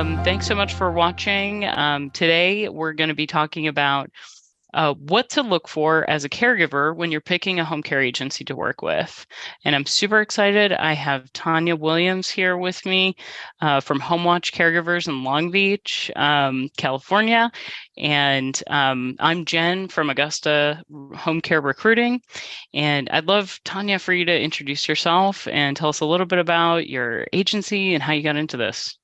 Thanks so much for watching. Today, we're going to be talking about what to look for as a caregiver when you're picking a home care agency to work with. And I'm super excited. I have Tania Williams here with me from Homewatch Caregivers in Long Beach, California. And I'm Jen from Augusta Home Care Recruiting. And I'd love, Tania, for you to introduce yourself and tell us a little bit about your agency and how you got into this.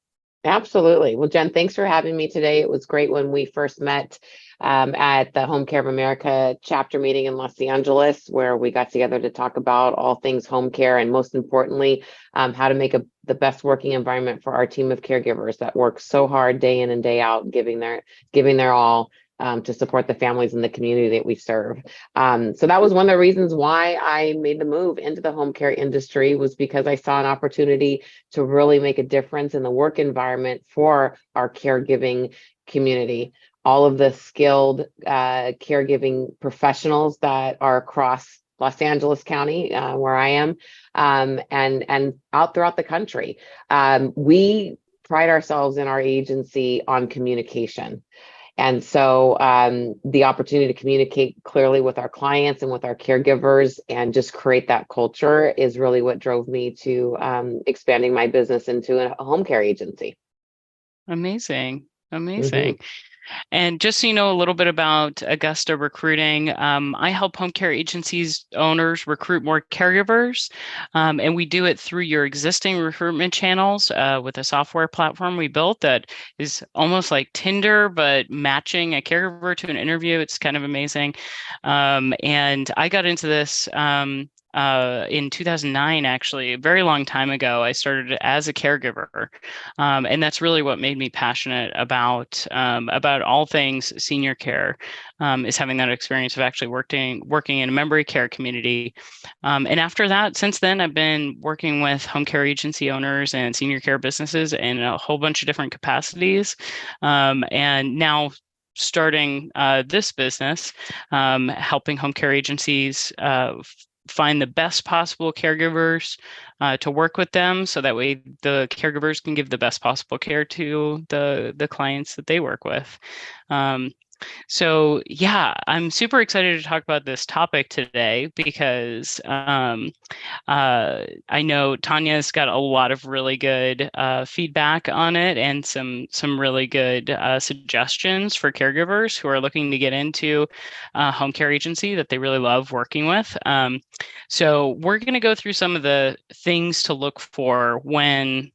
Absolutely. Well, Jen, thanks for having me today. It was great when we first met at the Home Care of America chapter meeting in Los Angeles, where we got together to talk about all things home care and, most importantly, how to make the best working environment for our team of caregivers that work so hard day in and day out, giving their all to support the families in the community that we serve. So that was one of the reasons why I made the move into the home care industry, was because I saw an opportunity to really make a difference in the work environment for our caregiving community. All of the skilled caregiving professionals that are across Los Angeles County, where I am, and out throughout the country. We pride ourselves in our agency on communication. And so the opportunity to communicate clearly with our clients and with our caregivers and just create that culture is really what drove me to expanding my business into a home care agency. Amazing. Amazing. And just so you know a little bit about Augusta Recruiting, I help home care agencies owners recruit more caregivers, and we do it through your existing recruitment channels with a software platform we built that is almost like Tinder, but matching a caregiver to an interview. It's kind of amazing. And I got into this in 2009, actually, a very long time ago. I started as a caregiver, and that's really what made me passionate about all things senior care. Is having that experience of actually working in a memory care community. And after that, since then, I've been working with home care agency owners and senior care businesses in a whole bunch of different capacities, and now starting this business, helping home care agencies find the best possible caregivers to work with them, so that way the caregivers can give the best possible care to the clients that they work with. So yeah, I'm super excited to talk about this topic today because I know Tania's got a lot of really good feedback on it and some really good suggestions for caregivers who are looking to get into a home care agency that they really love working with. So we're going to go through some of the things to look for when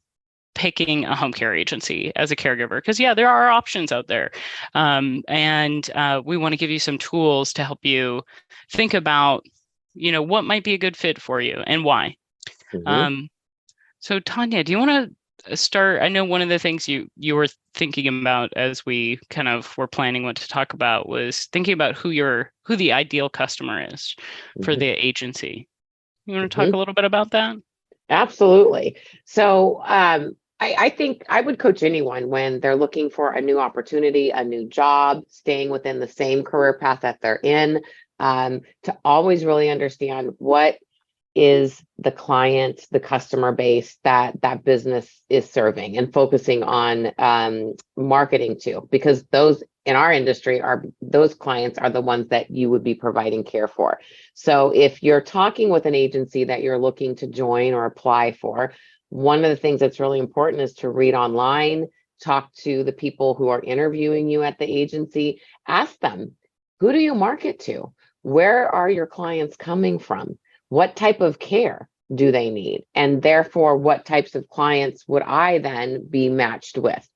picking a home care agency as a caregiver, because there are options out there, and we want to give you some tools to help you think about what might be a good fit for you and why. So Tania, do you want to start? I know one of the things you were thinking about as we kind of were planning what to talk about was thinking about who the ideal customer is for the agency. You want to talk a little bit about that? Absolutely. So I think I would coach anyone when they're looking for a new opportunity, a new job, staying within the same career path that they're in, to always really understand what is the client, the customer base that business is serving, and focusing on marketing to, because those in our industry those clients are the ones that you would be providing care for. So if you're talking with an agency that you're looking to join or apply for, one of the things that's really important is to read online, talk to the people who are interviewing you at the agency, ask them, who do you market to? Where are your clients coming from? What type of care do they need? And therefore, what types of clients would I then be matched with?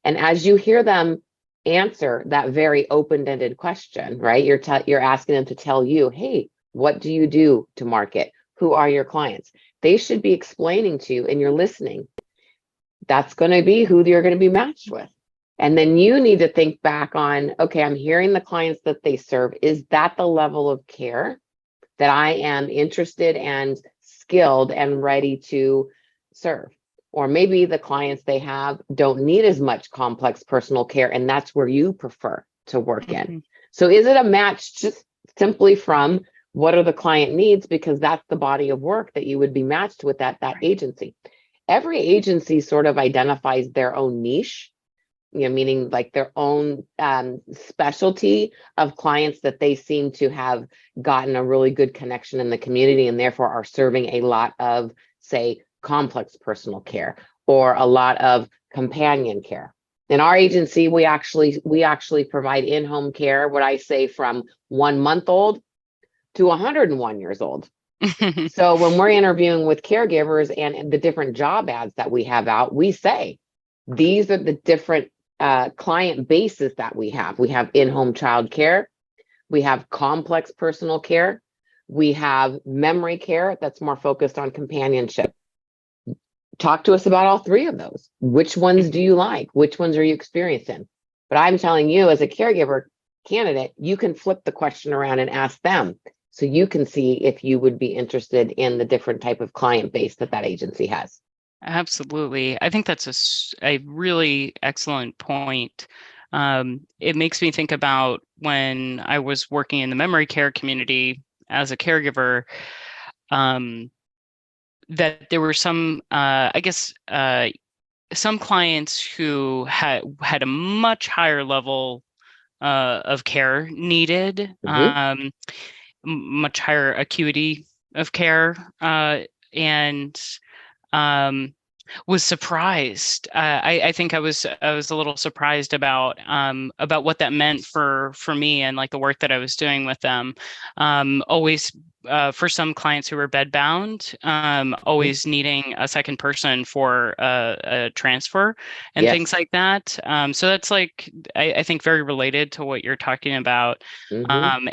And as you hear them answer that very open-ended question, right? You're asking them to tell you, hey, what do you do to market? Who are your clients? They should be explaining to you, and you're listening. That's going to be who you're going to be matched with. And then you need to think back on, okay, I'm hearing the clients that they serve. Is that the level of care that I am interested and skilled and ready to serve? Or maybe the clients they have don't need as much complex personal care, and that's where you prefer to work in. So is it a match just simply from what are the client needs, because that's the body of work that you would be matched with at that agency? every agency sort of identifies their own niche, meaning like their own specialty of clients that they seem to have gotten a really good connection in the community, and therefore are serving a lot of, say, complex personal care or a lot of companion care. In our agency, we actually provide in-home care, what I say, from 1 month old to 101 years old. So when we're interviewing with caregivers and the different job ads that we have out, we say, these are the different client bases that we have. We have in-home child care. We have complex personal care. We have memory care that's more focused on companionship. Talk to us about all three of those. Which ones do you like? Which ones are you experiencing? But I'm telling you, as a caregiver candidate, you can flip the question around and ask them, so you can see if you would be interested in the different type of client base that agency has. Absolutely. I think that's a really excellent point. It makes me think about when I was working in the memory care community as a caregiver, that there were some, some clients who had a much higher level of care needed, much higher acuity of care, and was surprised. I think I was a little surprised about what that meant for me and like the work that I was doing with them. Always for some clients who were bedbound, always needing a second person for a transfer and things like that. So that's like, I think very related to what you're talking about,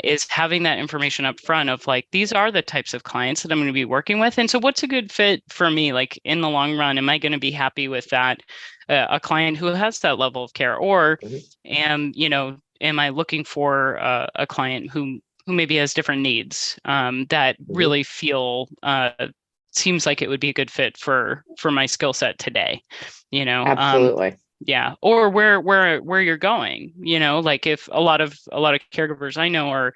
is having that information up front of like, these are the types of clients that I'm going to be working with. And so what's a good fit for me? Like in the long run, am I going to be happy with that? A client who has that level of care, or am I looking for a client who maybe has different needs that really feel seems like it would be a good fit for my skill set today, Absolutely. Yeah, or where you're going, like if a lot of caregivers I know are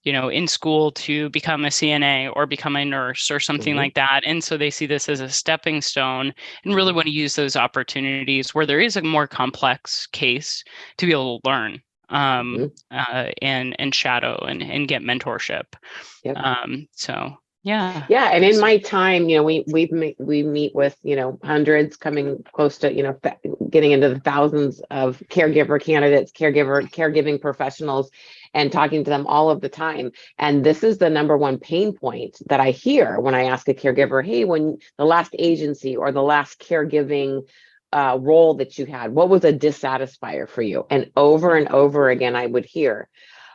in school to become a CNA or become a nurse or something like that, and so they see this as a stepping stone and really want to use those opportunities where there is a more complex case to be able to learn and shadow and get mentorship. So yeah. And in my time, we meet with hundreds, coming close to getting into the thousands of caregiver candidates, caregiving professionals, and talking to them all of the time. And this is the number one pain point that I hear when I ask a caregiver, hey, when the last agency or the last caregiving role that you had, what was a dissatisfier for you? And over again, I would hear,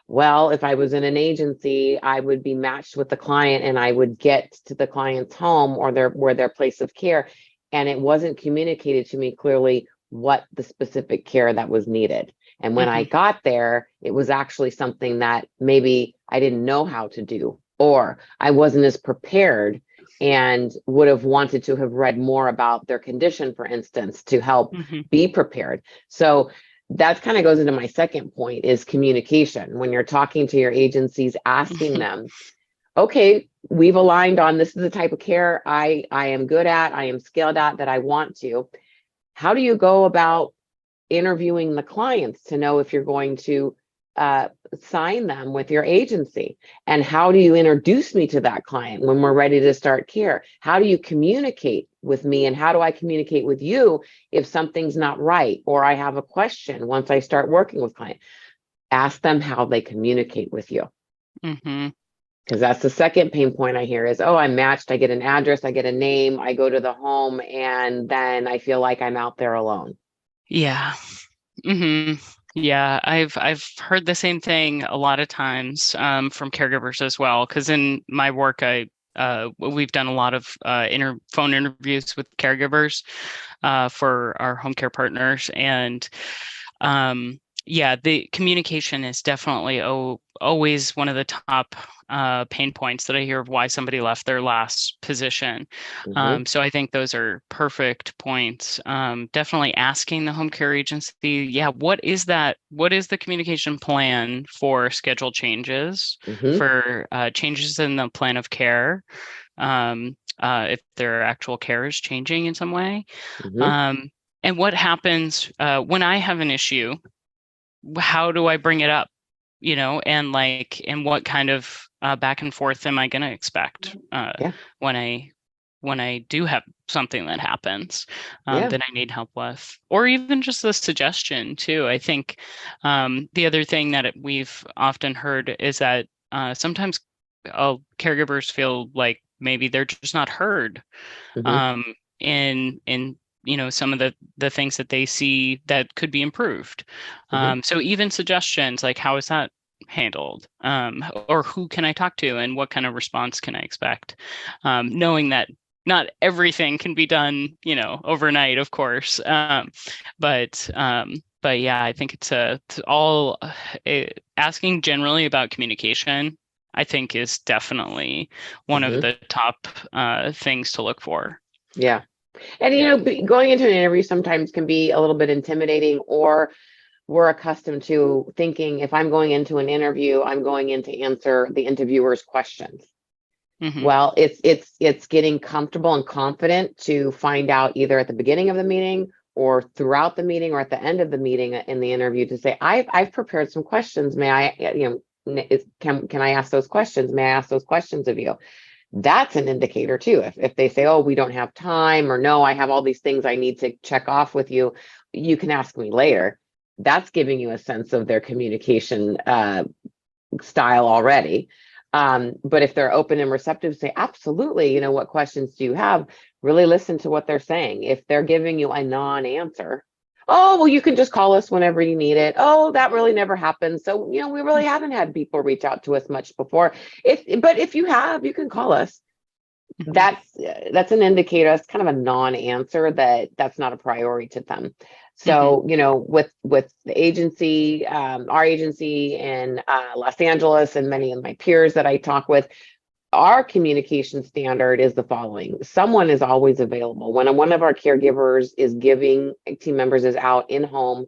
well, if I was in an agency, I would be matched with the client and I would get to the client's home or their place of care, and it wasn't communicated to me clearly what the specific care that was needed. And when I got there, it was actually something that maybe I didn't know how to do, or I wasn't as prepared and would have wanted to have read more about their condition, for instance, to help be prepared. So that kind of goes into my second point, is communication. When you're talking to your agencies, asking them, okay, we've aligned on this is the type of care I am good at, I am skilled at, that I want to. How do you go about interviewing the clients to know if you're going to sign them with your agency? And how do you introduce me to that client when we're ready to start care? How do you communicate with me, and how do I communicate with you if something's not right or I have a question once I start working with clients? Ask them how they communicate with you. Because that's the second pain point I hear is, oh, I'm matched, I get an address, I get a name, I go to the home, and then I feel like I'm out there alone. Yeah. Yeah, I've heard the same thing a lot of times from caregivers as well. Because in my work, we've done a lot of phone interviews with caregivers for our home care partners, and the communication is definitely always one of the top pain points that I hear of why somebody left their last position. So I think those are perfect points. Definitely asking the home care agency, what is the communication plan for schedule changes, for changes in the plan of care? if their actual care is changing in some way. Mm-hmm. And what happens when I have an issue? How do I bring it up? And and what kind of back and forth am I going to expect Yeah. when I do have something that happens Yeah. that I need help with, or even just the suggestion too. I think the other thing that we've often heard is that sometimes caregivers feel like maybe they're just not heard Mm-hmm. um, in some of the things that they see that could be improved. Mm-hmm. So even suggestions like how is that handled, or who can I talk to, and what kind of response can I expect, knowing that not everything can be done overnight, of course, but yeah, I think it's all asking generally about communication. I think is definitely one of Mm-hmm. the top things to look for. Yeah. And Yeah. going into an interview sometimes can be a little bit intimidating, or we're accustomed to thinking if I'm going into an interview, I'm going in to answer the interviewer's questions. Hmm. Well, it's getting comfortable and confident to find out either at the beginning of the meeting or throughout the meeting or at the end of the meeting in the interview to say, I've prepared some questions. May I, can I ask those questions? May I ask those questions of you? That's an indicator too. If they say, oh, we don't have time, or no, I have all these things I need to check off with you, you can ask me later. That's giving you a sense of their communication style already. But if they're open and receptive, say, absolutely, what questions do you have? Really listen to what they're saying. If they're giving you a non-answer, oh, well, you can just call us whenever you need it. Oh, that really never happens. So, we really haven't had people reach out to us much before. But if you have, you can call us. Hmm. That's an indicator. That's kind of a non-answer that's not a priority to them. Hmm. So, with the agency, our agency in Los Angeles, and many of my peers that I talk with, our communication standard is the following: someone is always available when one of our caregivers is giving team members is out in home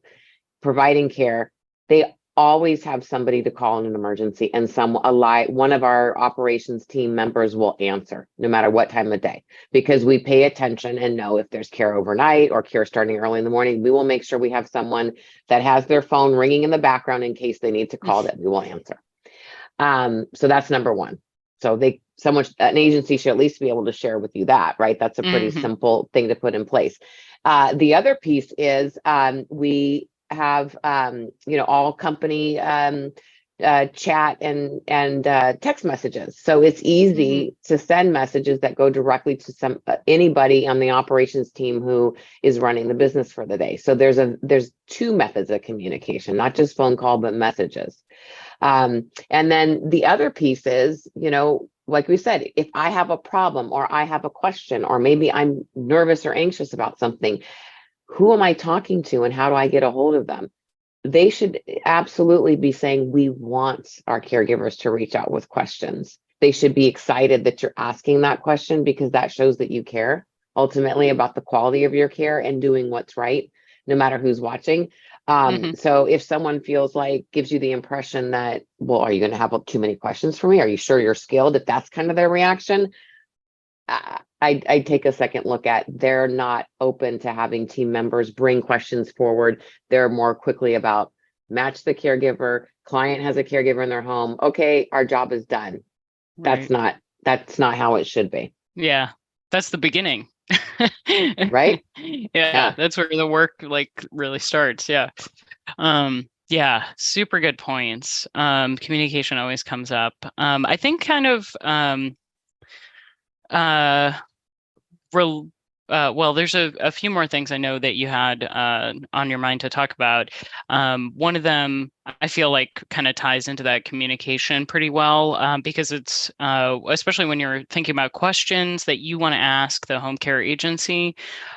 providing care. They always have somebody to call in an emergency, and one of our operations team members will answer no matter what time of day, because we pay attention and know if there's care overnight or care starting early in the morning. We will make sure we have someone that has their phone ringing in the background in case they need to call, that we will answer. So that's number one. So an agency should at least be able to share with you that, right? That's a pretty Hmm. simple thing to put in place. The other piece is we have all company chat and text messages, so it's Hmm. easy to send messages that go directly to anybody on the operations team who is running the business for the day. So there's two methods of communication, not just phone call, but messages. And then the other piece is, like we said, if I have a problem or I have a question, or maybe I'm nervous or anxious about something, who am I talking to and how do I get a hold of them? They should absolutely be saying, we want our caregivers to reach out with questions. They should be excited that you're asking that question, because that shows that you care ultimately about the quality of your care and doing what's right, no matter who's watching. Hmm. So if someone gives you the impression that, well, are you going to have too many questions for me? Are you sure you're skilled? If that's kind of their reaction, I'd take a second look at, they're not open to having team members bring questions forward. They're more quickly about match the caregiver. Client has a caregiver in their home. Okay, our job is done. That's Right. not that's not how it should be, Yeah. That's the beginning. right? Yeah, Yeah. that's where the work really starts. Yeah. Yeah, super good points. Communication always comes up. I think kind of uh rel well, there's a few more things I know that you had on your mind to talk about. One of them I feel like kind of ties into that communication pretty well, because it's especially when you're thinking about questions that you want to ask the home care agency,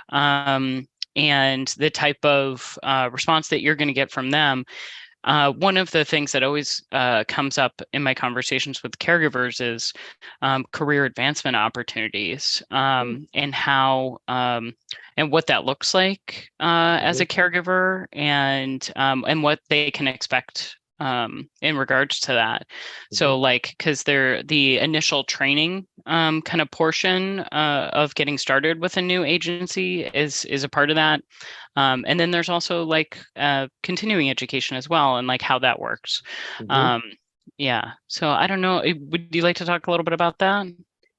um, and the type of response that you're going to get from them. One of the things that always comes up in my conversations with caregivers is career advancement opportunities, and how and what that looks like as Mhm. a caregiver, and what they can expect in regards to that. So like, because they're the initial training kind of portion of getting started with a new agency is a part of that. And then there's also like continuing education as well, and like how that works. Yeah. So I don't know. Would you like to talk a little bit about that?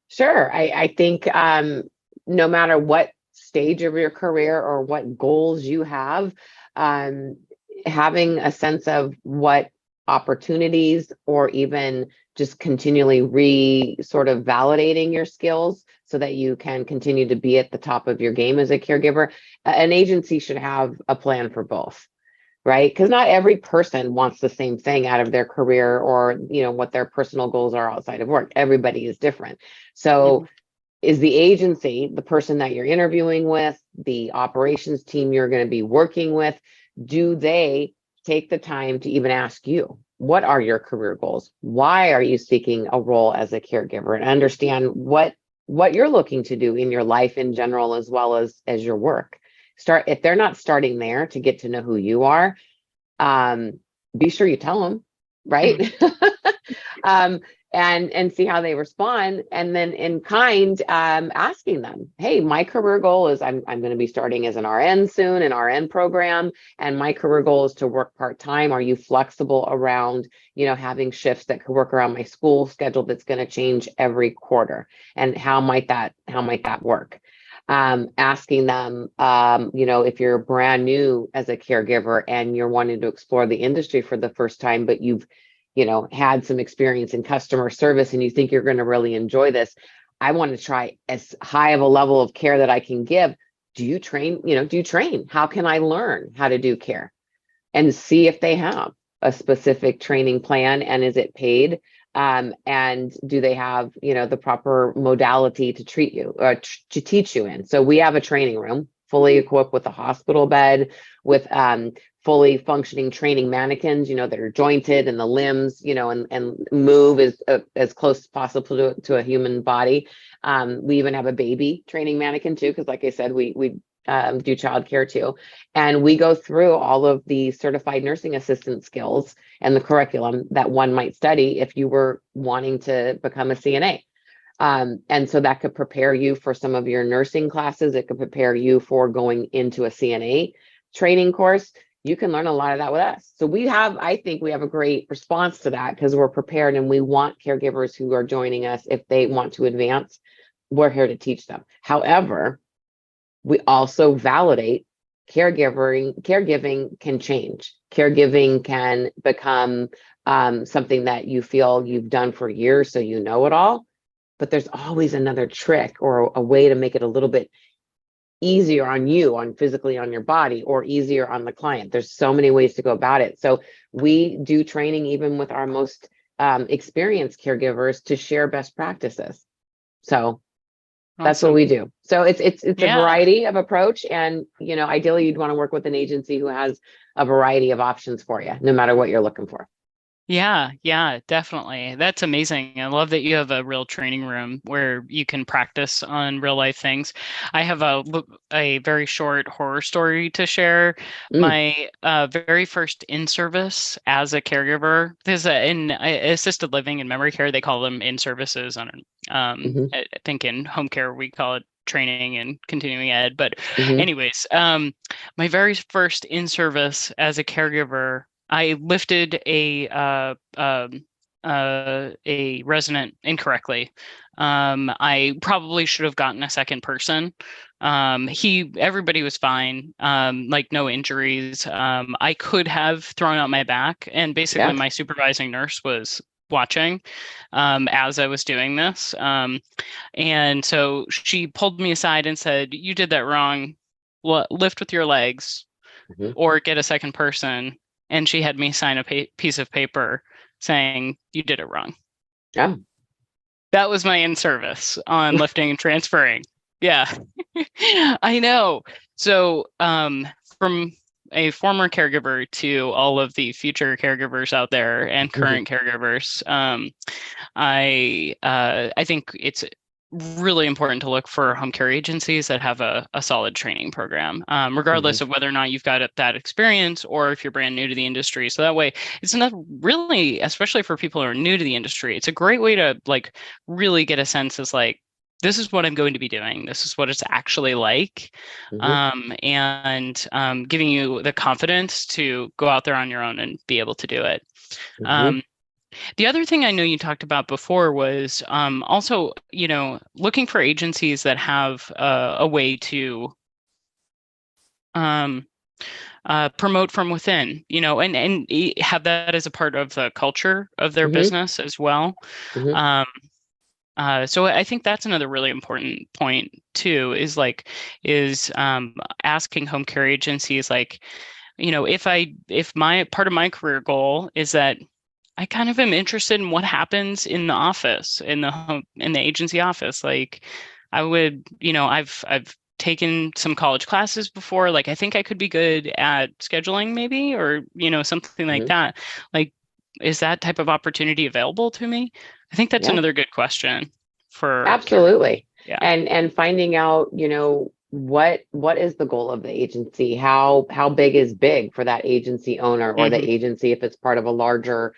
Sure. I think no matter what stage of your career or what goals you have, um, having a sense of what opportunities or even just continually sort of validating your skills so that you can continue to be at the top of your game as a caregiver, an agency should have a plan for both. Right? Because not every person wants the same thing out of their career or, what their personal goals are outside of work. Everybody is different. So is the agency, the person that you're interviewing with, the operations team you're going to be working with, do they take the time to even ask you, what are your career goals? Why are you seeking a role as a caregiver, and understand what you're looking to do in your life in general, as well as your work? If they're not starting there to get to know who you are, be sure you tell them, right? And see how they respond, and then in kind, asking them, hey, my career goal is I'm going to be starting as an RN soon, an RN program, and my career goal is to work part-time. Are you flexible around having shifts that could work around my school schedule that's going to change every quarter, and how might that work? Asking them, if you're brand new as a caregiver and you're wanting to explore the industry for the first time, but you've had some experience in customer service and you think you're going to really enjoy this, I want to try as high of a level of care that I can give. Do you train? How can I learn how to do care? And see if they have a specific training plan, and is it paid? And do they have, the proper modality to treat you or to teach you in? So we have a training room fully equipped with a hospital bed, with fully functioning training mannequins, that are jointed, and the limbs, and move as close as possible to a human body. We even have a baby training mannequin too, because like I said, we do childcare too. And we go through all of the certified nursing assistant skills and the curriculum that one might study if you were wanting to become a CNA. And so that could prepare you for some of your nursing classes. It could prepare you for going into a CNA training course. You can learn a lot of that with us. So I think we have a great response to that, because we're prepared, and we want caregivers who are joining us, if they want to advance, we're here to teach them. However, we also validate caregiving can change. Caregiving can become something that you feel you've done for years, so you know it all. But there's always another trick or a way to make it a little bit easier on you, physically on your body, or easier on the client. There's so many ways to go about it. So we do training even with our most experienced caregivers to share best practices. So that's what we do. So it's a variety of approach, and ideally you'd want to work with an agency who has a variety of options for you, no matter what you're looking for. Yeah, definitely. That's amazing. I love that you have a real training room where you can practice on real life things. I have a very short horror story to share. My very first in-service as a caregiver, there's in assisted living and memory care, they call them in-services. I think in home care, we call it training and continuing ed. But anyways, my very first in-service as a caregiver, I lifted a resident incorrectly. I probably should have gotten a second person. Everybody was fine. Like no injuries. I could have thrown out my back, and basically my supervising nurse was watching as I was doing this. And so she pulled me aside and said, "You did that wrong. Lift with your legs or get a second person." And she had me sign a piece of paper saying, "You did it wrong." Yeah. That was my in-service on lifting and transferring. Yeah, I know. So from a former caregiver to all of the future caregivers out there and current caregivers, I think it's really important to look for home care agencies that have a solid training program, regardless of whether or not you've got that experience or if you're brand new to the industry. So that way, it's not really, especially for people who are new to the industry, it's a great way to like really get a sense as like, this is what I'm going to be doing. This is what it's actually like. And giving you the confidence to go out there on your own and be able to do it. The other thing I know you talked about before was also, looking for agencies that have a way to promote from within, and have that as a part of the culture of their business as well. So I think that's another really important point too, is asking home care agencies, like, if my part of my career goal is that I kind of am interested in what happens in the office, in the agency office. Like I would, I've taken some college classes before. Like I think I could be good at scheduling maybe, or, something like that. Like, is that type of opportunity available to me? I think that's another good question for absolutely. Yeah. And finding out, what is the goal of the agency? How big is big for that agency owner or the agency if it's part of a larger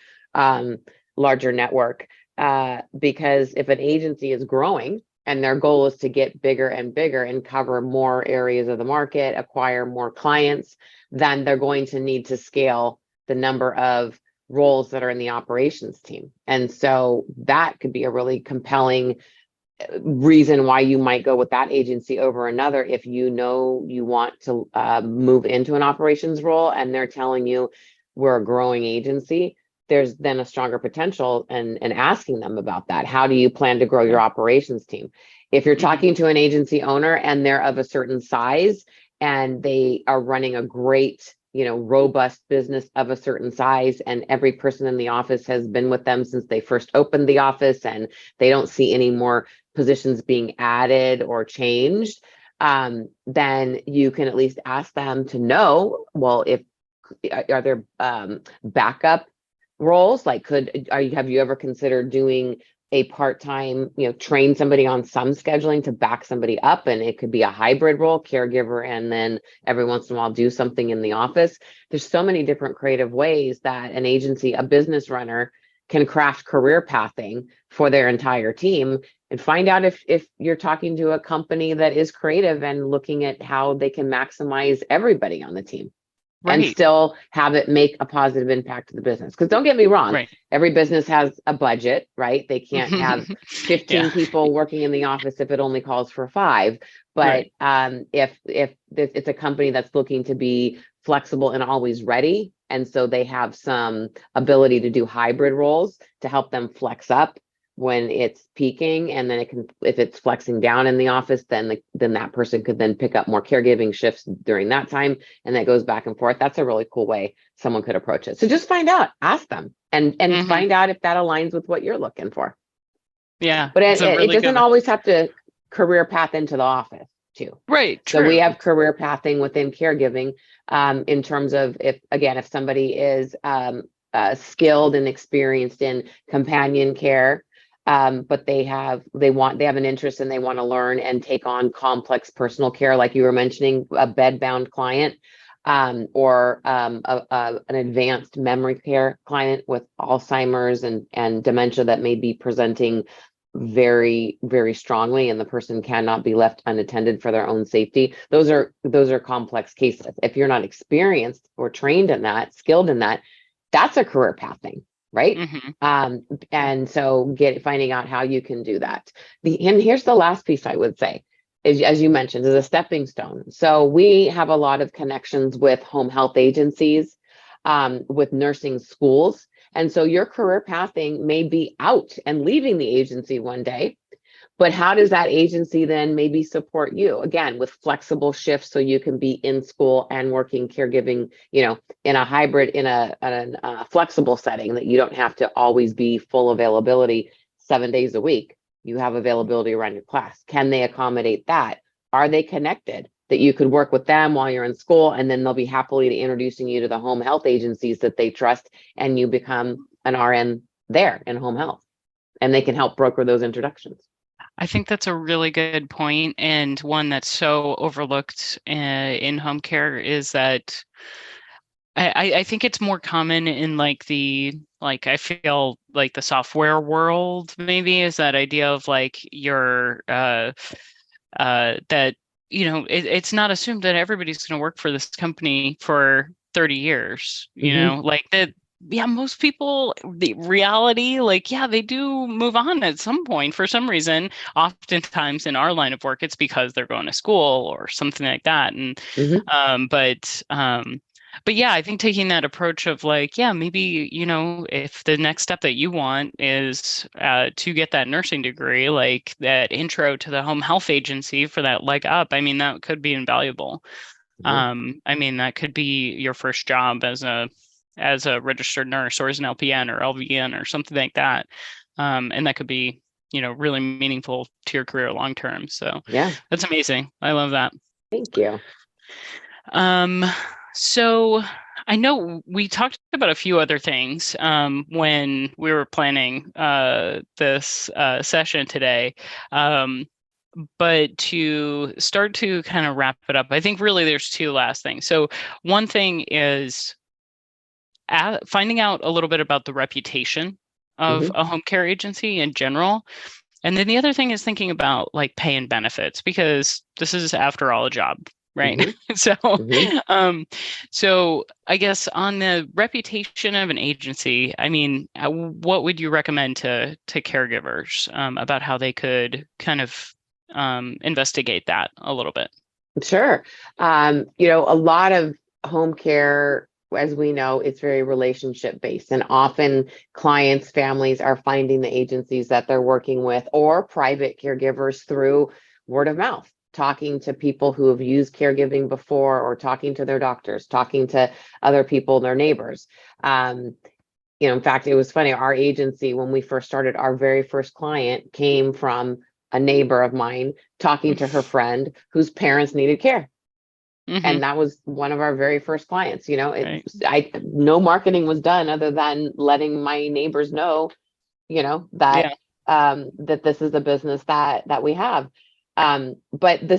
network? Because if an agency is growing and their goal is to get bigger and bigger and cover more areas of the market, acquire more clients, then they're going to need to scale the number of roles that are in the operations team. And so that could be a really compelling reason why you might go with that agency over another. If you want to move into an operations role and they're telling you we're a growing agency, there's then a stronger potential and asking them about that. How do you plan to grow your operations team? If you're talking to an agency owner and they're of a certain size and they are running a great, robust business of a certain size, and every person in the office has been with them since they first opened the office and they don't see any more positions being added or changed, then you can at least ask them to know, well, are there backup roles? Like, have you ever considered doing a part-time, train somebody on some scheduling to back somebody up? And it could be a hybrid role, caregiver, and then every once in a while do something in the office. There's so many different creative ways that an agency, a business runner, can craft career pathing for their entire team. And find out if you're talking to a company that is creative and looking at how they can maximize everybody on the team. And still have it make a positive impact to the business. Because don't get me wrong, every business has a budget, right? They can't have 15 people working in the office if it only calls for 5. But if it's a company that's looking to be flexible and always ready, and so they have some ability to do hybrid roles to help them flex up when it's peaking, and then if it's flexing down in the office, then that person could then pick up more caregiving shifts during that time, and that goes back and forth. That's a really cool way someone could approach it. So just find out, ask them, and find out if that aligns with what you're looking for. Yeah, but it doesn't always have to career path into the office too. True. So we have career pathing within caregiving, in terms of if somebody is skilled and experienced in companion care, but they have an interest and they want to learn and take on complex personal care, like you were mentioning, a bed-bound client, or an advanced memory care client with Alzheimer's and dementia that may be presenting very, very strongly, and the person cannot be left unattended for their own safety. Those are complex cases. If you're not experienced or trained in that, skilled in that, that's a career pathing. Right. And so finding out how you can do that. And here's the last piece I would say is, as you mentioned, is a stepping stone. So we have a lot of connections with home health agencies, with nursing schools. And so your career pathing may be out and leaving the agency one day, but how does that agency then maybe support you again with flexible shifts so you can be in school and working caregiving, in a hybrid, in a flexible setting that you don't have to always be full availability 7 days a week. You have availability around your class. Can they accommodate that? Are they connected that you could work with them while you're in school, and then they'll be happily introducing you to the home health agencies that they trust, and you become an RN there in home health, and they can help broker those introductions. I think that's a really good point, and one that's so overlooked in home care is that I think it's more common in like I feel like the software world maybe is that idea of like your that it's not assumed that everybody's going to work for this company for 30 years, Hmm. like that. Yeah, most people, the reality, like, yeah, they do move on at some point for some reason. Oftentimes in our line of work, it's because they're going to school or something like that. And, Hmm. um, but, um, but yeah, I think taking that approach of like, yeah, maybe, if the next step that you want is to get that nursing degree, like that intro to the home health agency for that leg up, I mean, that could be invaluable. Yeah. I mean, that could be your first job as a registered nurse or as an LPN or LVN or something like that. And that could be, really meaningful to your career long term. So Yeah. that's amazing. I love that. Thank you. Um, so I know we talked about a few other things when we were planning this session today. Um, but to start to kind of wrap it up, I think really there's two last things. So one thing is finding out a little bit about the reputation of Hmm. a home care agency in general. And then the other thing is thinking about like pay and benefits because this is after all a job, right? Hmm. so Hmm. um so I guess on the reputation of an agency, I mean, what would you recommend to caregivers about how they could kind of investigate that a little bit? Sure. A lot of home care, as we know, it's very relationship based, and often clients, families are finding the agencies that they're working with or private caregivers through word of mouth, talking to people who have used caregiving before, or talking to their doctors, talking to other people, their neighbors. Um, in fact, it was funny. Our agency, when we first started, our very first client came from a neighbor of mine talking to her friend whose parents needed care. Hmm. And that was one of our very first clients. Right. No marketing was done other than letting my neighbors know, that Yeah. that this is a business that we have. But the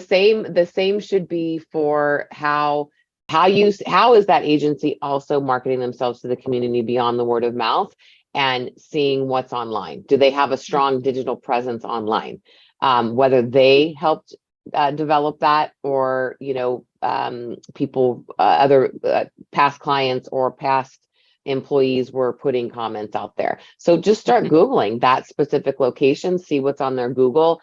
same should be for how is that agency also marketing themselves to the community beyond the word of mouth, and seeing what's online. Do they have a strong digital presence online? Whether they helped develop that, or people, other past clients or past employees were putting comments out there. So just start Mhm. Googling that specific location, see what's on their Google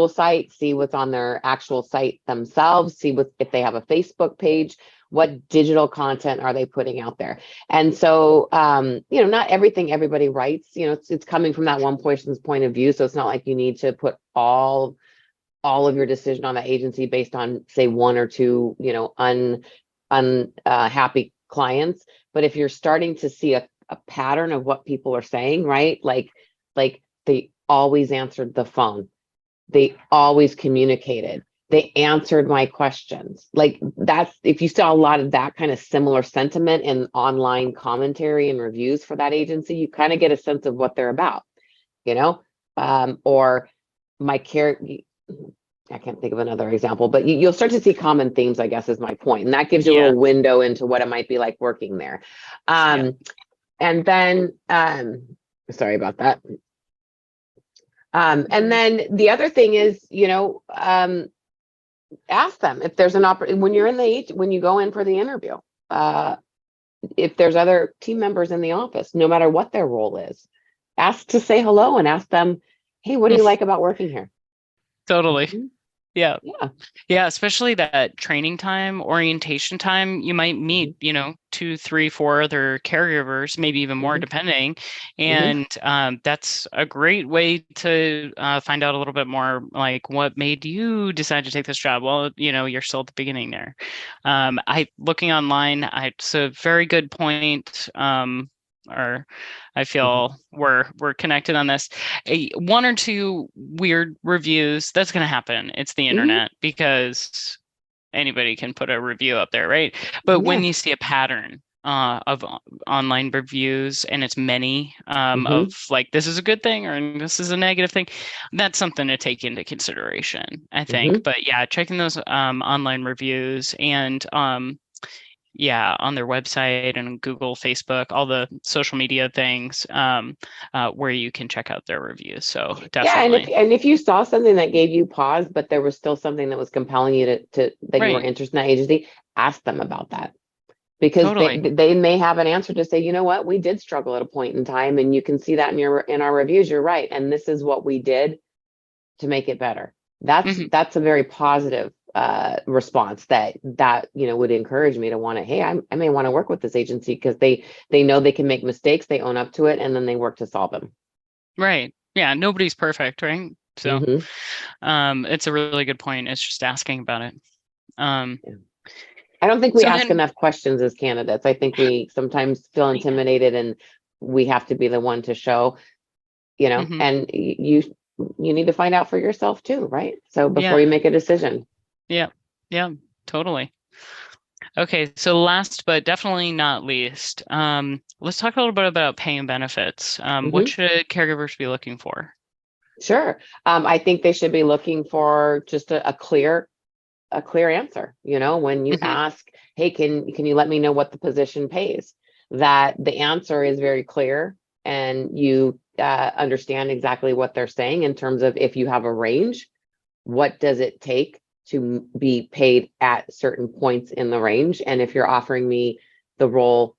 site, see what's on their actual site themselves, see what if they have a Facebook page, what digital content are they putting out there. And so not everything everybody writes, it's coming from that one person's point of view. So it's not like you need to put all of your decision on that agency based on, say, one or two, unhappy clients. But if you're starting to see a pattern of what people are saying, right? Like they always answered the phone. They always communicated. They answered my questions. Like, that's, if you saw a lot of that kind of similar sentiment in online commentary and reviews for that agency, you kind of get a sense of what they're about, you know? Or my care, I can't think of another example, but you'll start to see common themes, I guess, is my point. And that gives you a Yeah. little window into what it might be like working there. Yeah. And then, sorry about that. And Mhm. then the other thing is, ask them if there's an opportunity when you're when you go in for the interview, uh, if there's other team members in the office, no matter what their role is, ask to say hello and ask them, hey, what do you like about working here? Totally. Mhm. Yeah. Yeah. Yeah, especially that training time, orientation time, you might meet, Hmm. two, three, four other caregivers, maybe even more, Hmm. depending. Hmm. And that's a great way to find out a little bit more, like what made you decide to take this job. Well, you're still at the beginning there. Looking online, it's a very good point. Or I Hmm. feel we're connected on this. One or two weird reviews, that's going to happen. It's the Hmm. internet because anybody can put a review up there, right? But when Yeah. you see a pattern of online reviews, and it's many Mm-hmm. of like, this is a good thing or this is a negative thing. That's something to take into consideration, I think. Mm-hmm. But yeah, checking those online reviews and yeah, on their website and Google, Facebook, all the social media things where you can check out their reviews. So Yeah, and definitely. if you saw something that gave you pause, but there was still something that was compelling you to that you were Right. interested in that agency, ask them about that. Because Totally. they may have an answer to say, you know what, we did struggle at a point in time, and you can see that in our reviews. You're right, and this is what we did to make it better. Hmm. That's a very positive response that would encourage me to want to, hey, I may want to work with this agency because they know they can make mistakes, they own up to it, and then they work to solve them. Right. Yeah. Nobody's perfect, right? So Hmm. it's a really good point. It's just asking about it. Um, Yeah. I don't think we so ask then, enough questions as candidates. I think we sometimes feel intimidated, and we have to be the one to show, mhm. and you need to find out for yourself too, right? So before Yeah. you make a decision. Yeah. Yeah. Totally. Okay. So last but definitely not least, let's talk a little bit about pay and benefits. What Hmm. should caregivers be looking for? Sure. I think they should be looking for just a clear answer. When you Hmm. ask, hey, can you let me know what the position pays, that the answer is very clear, and you understand exactly what they're saying in terms of, if you have a range, what does it take to be paid at certain points in the range? And if you're offering me the role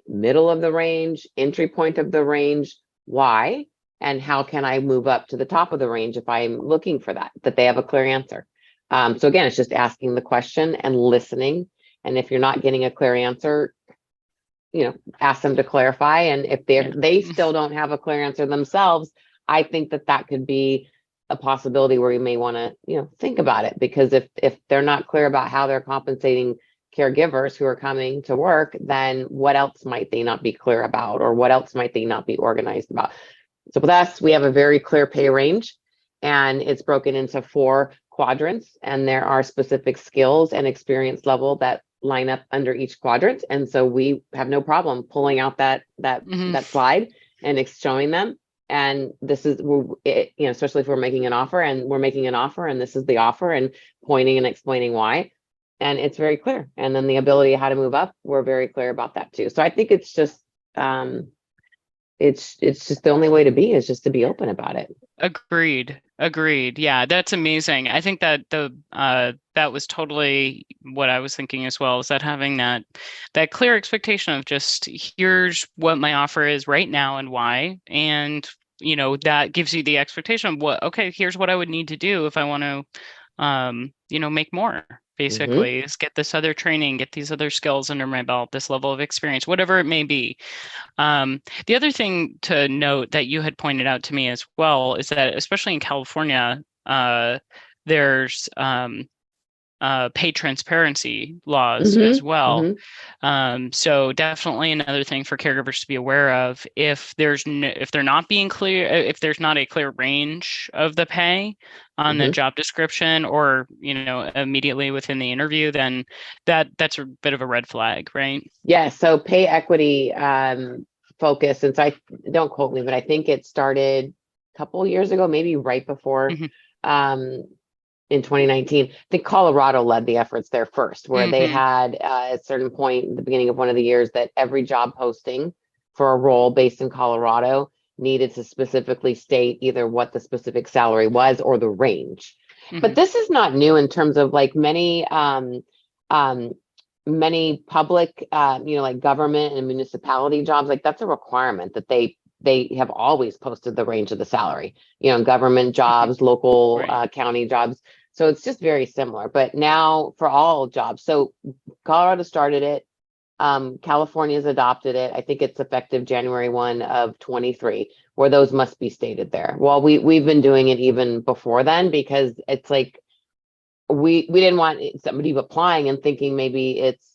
middle of the range, entry point of the range, why? And how can I move up to the top of the range if I'm looking for that they have a clear answer. So again, it's just asking the question and listening. And if you're not getting a clear answer, ask them to clarify. And if Yeah. they still don't have a clear answer themselves, I think that could be a possibility where you may want to, think about it. Because if they're not clear about how they're compensating caregivers who are coming to work, then what else might they not be clear about, or what else might they not be organized about? So with us, we have a very clear pay range, and it's broken into 4 quadrants, and there are specific skills and experience level that line up under each quadrant. And so we have no problem pulling out Hmm. that slide and showing them. And this is, especially if we're making an offer, and this is the offer, and pointing and explaining why. And it's very clear. And then the ability how to move up, we're very clear about that too. So I think it's just, it's just the only way to be, is just to be open about it. Agreed. Agreed. Yeah, that's amazing. I think that that was totally what I was thinking as well, is that having that clear expectation of just, here's what my offer is right now and why. And that gives you the expectation of what, okay, here's what I would need to do if I want to make more, Hmm. basically, is get this other training, get these other skills under my belt, this level of experience, whatever it may be. The other thing to note that you had pointed out to me as well is that, especially in California, there's pay transparency laws Hmm. as well. Hmm. So definitely another thing for caregivers to be aware of. If if they're not being clear, if there's not a clear range of the pay on the Hmm. job description, or immediately within the interview, then that's a bit of a red flag, right? Yeah. So pay equity focus, since I don't quote me, but I think it started a couple years ago, maybe right before, Hmm. um, in 2019. I think Colorado led the efforts there first, where they Hmm. had at a certain point at the beginning of one of the years, that every job posting for a role based in Colorado needed to specifically state either what the specific salary was or the range. But Hmm. this is not new in terms of, like, um, many public, like government and municipality jobs, like that's a requirement that they have always posted the range of the salary, government Hmm. jobs, local Right. county jobs. So it's just very similar, but now for all jobs. So Colorado started it. California's adopted it. I think it's effective January 1 of 23, where those must be stated there. Well, we've been doing it even before then, because it's like, we didn't want somebody applying and thinking maybe it's,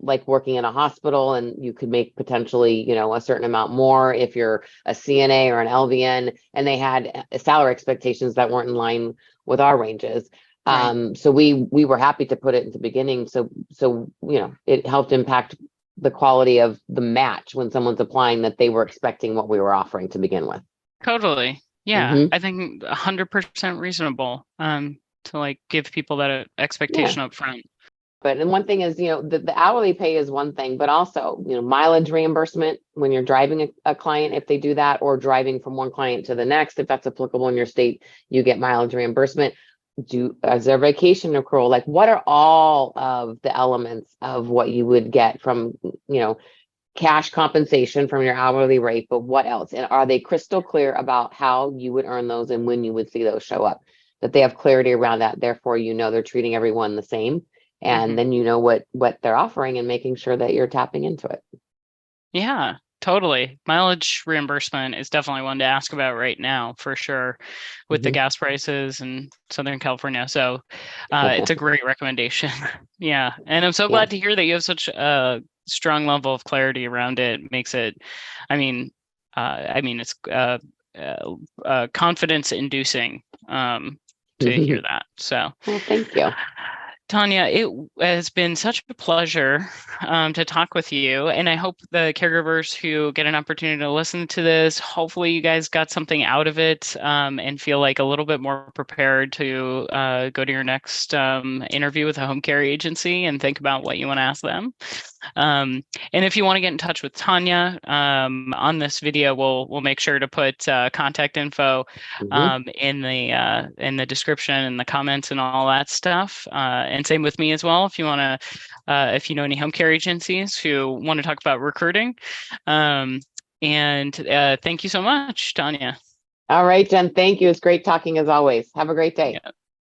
like working in a hospital, and you could make potentially, a certain amount more if you're a CNA or an LVN, and they had salary expectations that weren't in line with our ranges. Right. So we were happy to put it at the beginning. So it helped impact the quality of the match when someone's applying, that they were expecting what we were offering to begin with. Totally. Yeah. Mhm. I think 100% reasonable to like give people that Yeah. expectation up front. But and one thing is, the hourly pay is one thing, but also, mileage reimbursement when you're driving a client, if they do that, or driving from one client to the next, if that's applicable in your state, you get mileage reimbursement. As their vacation accrual, like what are all of the elements of what you would get from, cash compensation from your hourly rate, but what else? And are they crystal clear about how you would earn those and when you would see those show up? That they have clarity around that. Therefore, they're treating everyone the same. And then what they're offering and making sure that you're tapping into it. Yeah, totally. Mileage reimbursement is definitely one to ask about right now for sure with the gas prices in Southern California. So it's a great recommendation. Yeah. And I'm so glad to hear that you have such a strong level of clarity around it. Makes it, it's confidence inducing to hear that. So Well, thank you. Tania, it has been such a pleasure to talk with you. And I hope the caregivers who get an opportunity to listen to this, hopefully you guys got something out of it and feel like a little bit more prepared to go to your next interview with a home care agency and think about what you want to ask them. And if you want to get in touch with Tania on this video, we'll make sure to put contact info in the description and the comments and all that stuff. And same with me as well. If you want to, if you know any home care agencies who want to talk about recruiting. And thank you so much, Tania. All right, Jen. Thank you. It's great talking as always. Have a great day. Yeah.